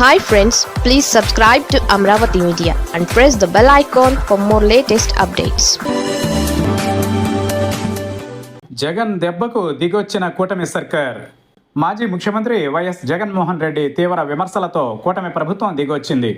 Hi friends, please subscribe to Amravati Media and press the bell icon for more latest updates. Jagan దెబ్బకు దిగొచ్చిన కూటమి సర్కార్. మాజీ ముఖ్యమంత్రి YS Jaganmohan Reddy తీవ్ర విమర్శలతో కూటమి ప్రభుత్వం దిగొచ్చింది.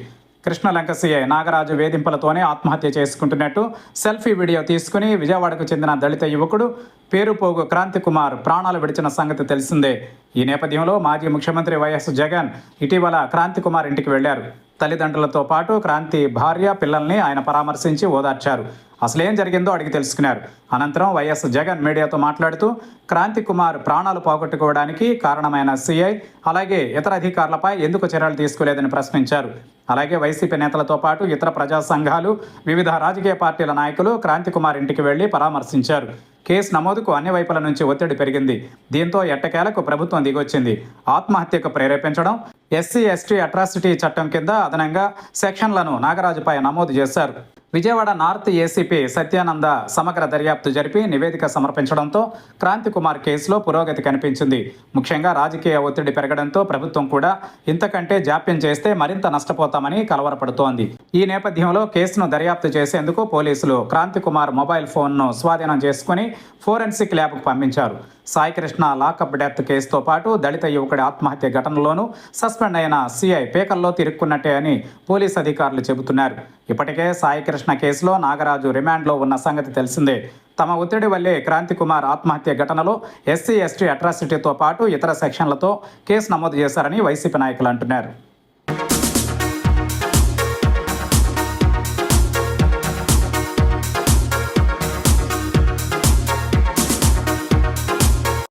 కృష్ణలంక సీఐ నాగరాజు వేధింపులతోనే ఆత్మహత్య చేసుకుంటున్నట్టు సెల్ఫీ వీడియో తీసుకుని విజయవాడకు చెందిన దళిత యువకుడు పేరుపోగు క్రాంతి కుమార్ ప్రాణాలు విడిచిన సంగతి తెలిసిందే. ఈ నేపథ్యంలో మాజీ ముఖ్యమంత్రి వైఎస్ జగన్ ఇటీవల క్రాంతి కుమార్ ఇంటికి వెళ్లారు. తల్లిదండ్రులతో పాటు క్రాంతి భార్య పిల్లల్ని ఆయన పరామర్శించి ఓదార్చారు. అసలేం జరిగిందో అడిగి తెలుసుకున్నారు. అనంతరం వైఎస్ జగన్ మీడియాతో మాట్లాడుతూ క్రాంతి కుమార్ ప్రాణాలు పోగొట్టుకోవడానికి కారణమైన సీఐ అలాగే ఇతర అధికారులపై ఎందుకు చర్యలు తీసుకోలేదని ప్రశ్నించారు. అలాగే వైసీపీ నేతలతో పాటు ఇతర ప్రజా సంఘాలు, వివిధ రాజకీయ పార్టీల నాయకులు క్రాంతి కుమార్ ఇంటికి వెళ్లి పరామర్శించారు. కేసు నమోదుకు అన్ని వైపుల నుంచి ఒత్తిడి పెరిగింది. దీంతో ఎట్టకేలకు ప్రభుత్వం దిగొచ్చింది. ఆత్మహత్యకు ప్రేరేపించడం, ఎస్సీ ఎస్టీ అట్రాసిటీ చట్టం కింద అదనంగా సెక్షన్లను నాగరాజుపై నమోదు చేశారు. విజయవాడ నార్త్ ఏసీపీ సత్యానంద సమగ్ర దర్యాప్తు జరిపి నివేదిక సమర్పించడంతో క్రాంతి కుమార్ కేసులో పురోగతి కనిపించింది. ముఖ్యంగా రాజకీయ ఒత్తిడి పెరగడంతో ప్రభుత్వం కూడా ఇంతకంటే జాప్యం చేస్తే మరింత నష్టపోతామని కలవరపడుతోంది. ఈ నేపథ్యంలో కేసును దర్యాప్తు చేసేందుకు పోలీసులు క్రాంతి కుమార్ మొబైల్ ఫోన్ను స్వాధీనం చేసుకుని ఫోరెన్సిక్ ల్యాబ్కు పంపించారు. సాయికృష్ణ లాకప్ డెత్ కేసుతో పాటు దళిత యువకుడి ఆత్మహత్య ఘటనలోనూ సస్పెండ్ అయిన సీఐ పేకల్లో తిరుక్కున్నట్టే అని పోలీసు అధికారులు చెబుతున్నారు. ఇప్పటికే సాయికృష్ణ కేసులో నాగరాజు రిమాండ్లో ఉన్న సంగతి తెలిసిందే. తమ ఒత్తిడి వల్లే క్రాంతి కుమార్ ఆత్మహత్య ఘటనలో ఎస్సీ ఎస్టీ అట్రాసిటీతో పాటు ఇతర సెక్షన్లతో కేసు నమోదు చేశారని వైసీపీ నాయకులు అంటున్నారు.